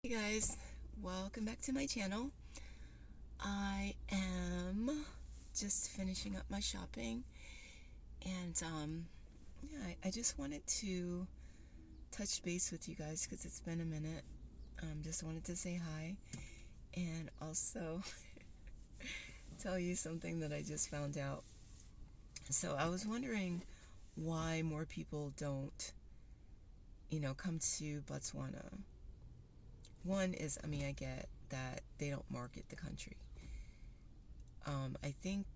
Hey guys, welcome back to my channel. I am just finishing up my shopping and yeah, I just wanted to touch base with you guys because it's been a minute. Just wanted to say hi and also tell you something that I just found out. So I was wondering why more people don't, come to Botswana. One is, I get that they don't market the country. I think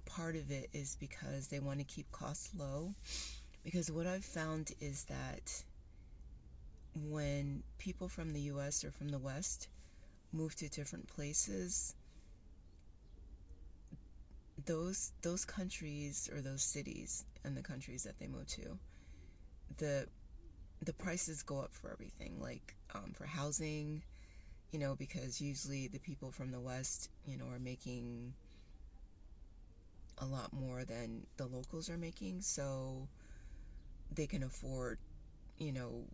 part of it is because they want to keep costs low. Because what I've found is that when people from the US or from the West move to different places, those countries or those cities and the countries that they move to, the the prices go up for everything, like for housing, because usually the people from the West, are making a lot more than the locals are making, so they can afford, you know,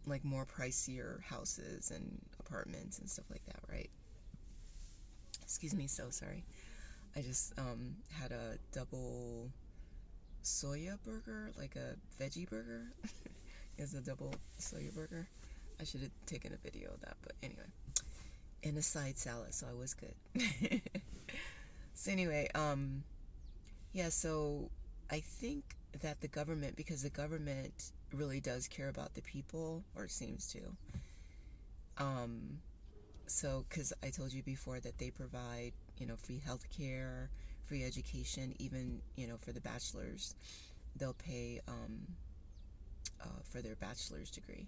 like more pricier houses and apartments and stuff like that, right? Excuse me, so sorry. I just had a double soya burger, like a veggie burger. It's a double soya burger. I should have taken a video of that, but anyway. And a side salad, so I was good. So anyway, yeah, so I think that the government, because the government really does care about the people, or it seems to. Um, so, because I told you before that they provide, free healthcare, free education, even, for the bachelors, they'll pay for their bachelor's degree.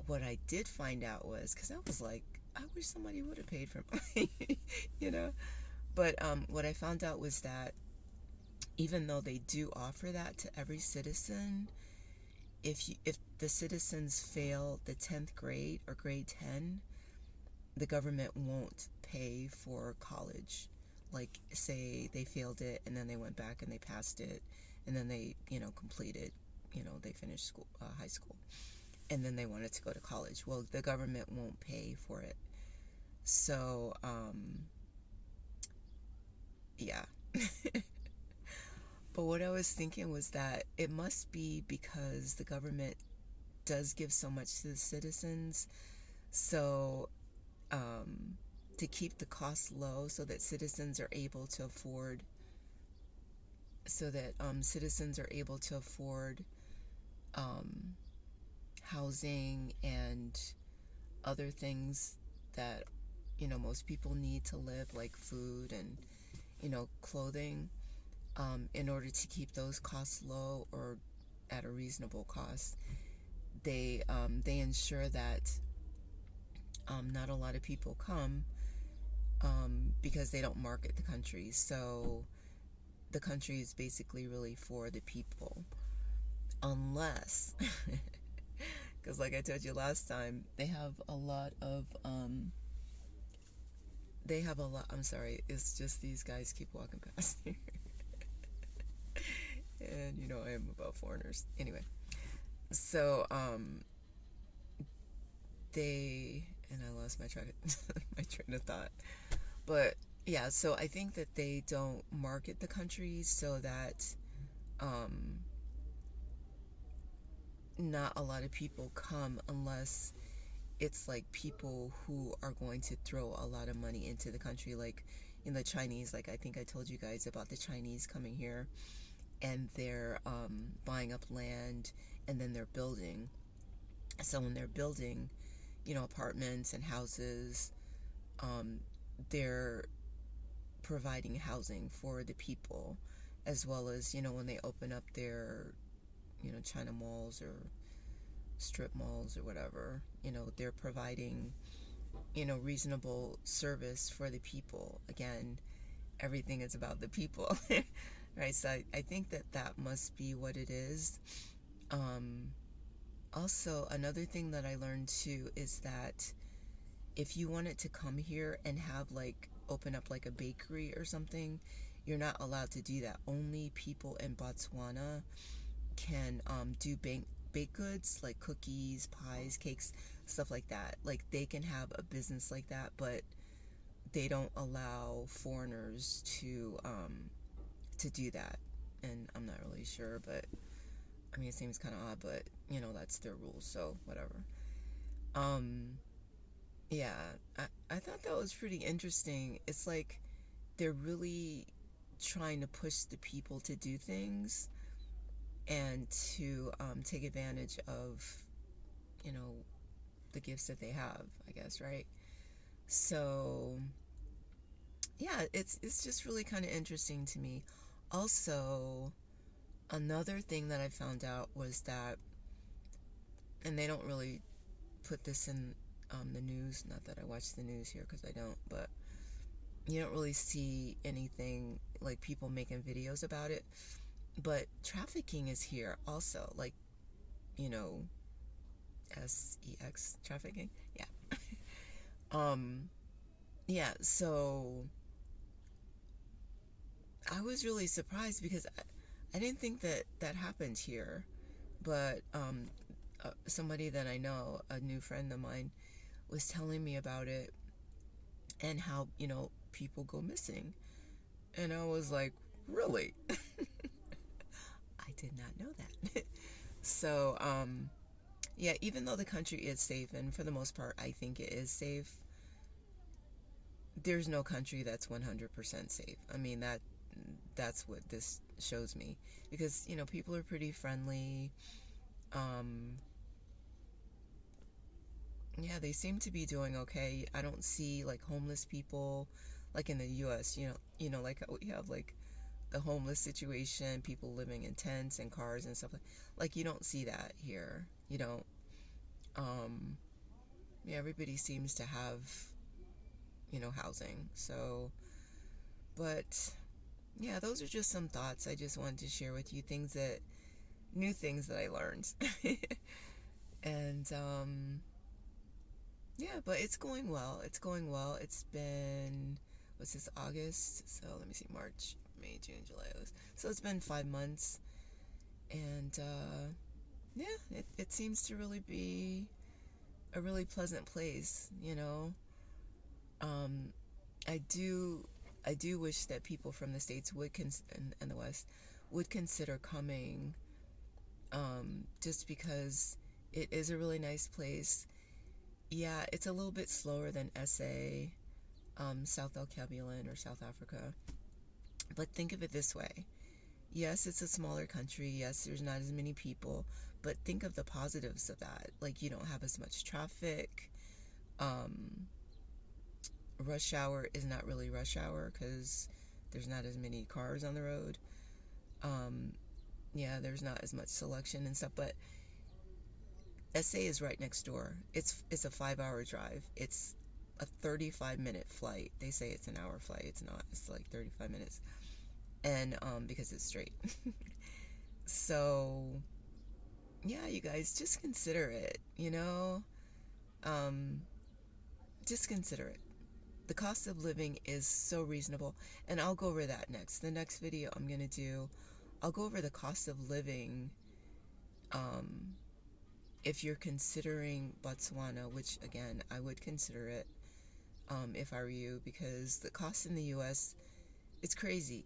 What I did find out was, because I was like, I wish somebody would have paid for mine, you know? But what I found out was that even though they do offer that to every citizen, if the citizens fail the 10th grade or grade 10, the government won't pay for college. Like, say they failed it and then they went back and they passed it and then they, completed, they finished school, high school, and then they wanted to go to college. Well, the government won't pay for it. So, yeah. But what I was thinking was that it must be because the government does give so much to the citizens. So, to keep the costs low so that citizens are able to afford um, housing and other things that most people need to live, like food and clothing, in order to keep those costs low or at a reasonable cost. They ensure that not a lot of people come, because they don't market the country. So the country is basically really for the people, unless, because like I told you last time, I'm sorry, it's just these guys keep walking past here. And I am about foreigners. Anyway, so and I lost my my train of thought. But yeah, so I think that they don't market the country so that um not a lot of people come, unless it's like people who are going to throw a lot of money into the country, like in the Chinese. Like, I think I told you guys about the Chinese coming here and they're buying up land and then they're building. So when they're building, apartments and houses, um, they're providing housing for the people, as well as, when they open up their, China malls or strip malls or whatever, they're providing, reasonable service for the people. Again, everything is about the people, right? So I think that that must be what it is. Um, Also, another thing that I learned too is that if you wanted to come here and have like open up like a bakery or something, you're not allowed to do that. Only people in Botswana can do baked goods, like cookies, pies, cakes, stuff like that. Like they can have a business like that, but they don't allow foreigners to do that. And I'm not really sure, but I mean, it seems kind of odd, but that's their rules, so whatever. Um, yeah, I thought that was pretty interesting. It's like they're really trying to push the people to do things and to take advantage of, you know, the gifts that they have, I guess, right? So, yeah, it's just really kind of interesting to me. Also, another thing that I found out was that, and they don't really put this in the news, not that I watch the news here because I don't, but you don't really see anything like people making videos about it. But trafficking is here also, like, you know, sex trafficking. Yeah. um, yeah, so I was really surprised because I didn't think that that happened here. But somebody that I know, a new friend of mine, was telling me about it and how, people go missing. And I was like, really? I did not know that. So, yeah, even though the country is safe, and for the most part, I think it is safe, there's no country that's 100% safe. I mean, that's what this shows me. Because, people are pretty friendly. Um, yeah, they seem to be doing okay. I don't see like homeless people like in the US, like how we have like the homeless situation, people living in tents and cars and stuff like you don't see that here. You don't. Um, yeah, everybody seems to have, housing. So, but yeah, those are just some thoughts I just wanted to share with you, new things that I learned. And yeah, but it's going well. It's going well. It's been, what's this, August? So let me see, March, May, June, July, August. So it's been 5 months. And yeah, it seems to really be a really pleasant place, Um, I do I do wish that people from the States and the West would consider coming, just because it is a really nice place. Yeah, it's a little bit slower than SA, South El-Kabilan or South Africa. But think of it this way. Yes, it's a smaller country. Yes, there's not as many people. But think of the positives of that. Like, you don't have as much traffic. Um, Rush hour is not really rush hour because there's not as many cars on the road. Um, yeah, there's not as much selection and stuff. But SA is right next door. It's a 5 hour drive. It's a 35-minute flight. They say it's an hour flight. It's not. It's like 35 minutes. And because it's straight. So yeah, you guys just consider it, Um, just consider it. The cost of living is so reasonable, and I'll go over that next. The next video I'm gonna do, I'll go over the cost of living, um, if you're considering Botswana, which again, I would consider it, if I were you, because the cost in the US, it's crazy.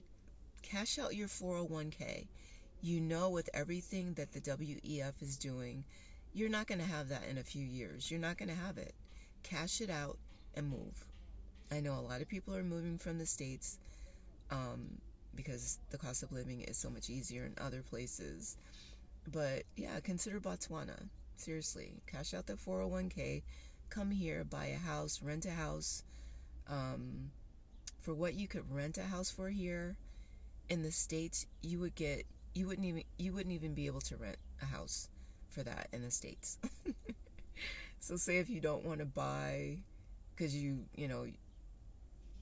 Cash out your 401k. With everything that the WEF is doing, you're not going to have that in a few years. You're not going to have it. Cash it out and move. I know a lot of people are moving from the States, because the cost of living is so much easier in other places. But yeah, consider Botswana. Seriously, cash out the 401k, come here, buy a house, rent a house. For what you could rent a house for here in the States, you wouldn't even be able to rent a house for that in the States. So say if you don't want to buy because you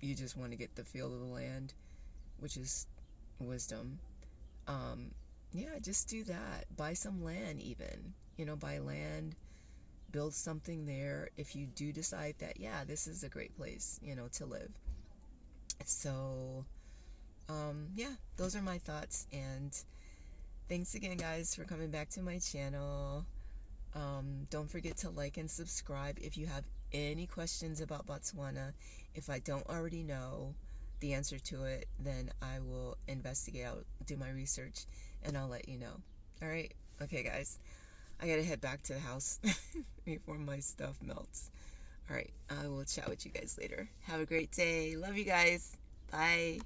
just want to get the feel of the land, which is wisdom. Um, yeah, just do that. Buy some land even. Buy land, build something there if you do decide that, yeah, this is a great place, to live. So, yeah, those are my thoughts. And Thanks again, guys, for coming back to my channel. Don't forget to like and subscribe. If you have any questions about Botswana, if I don't already know the answer to it, then I will investigate. I'll do my research and I'll let you know. All right? Okay, guys. I gotta head back to the house before my stuff melts. All right. I will chat with you guys later. Have a great day. Love you guys. Bye.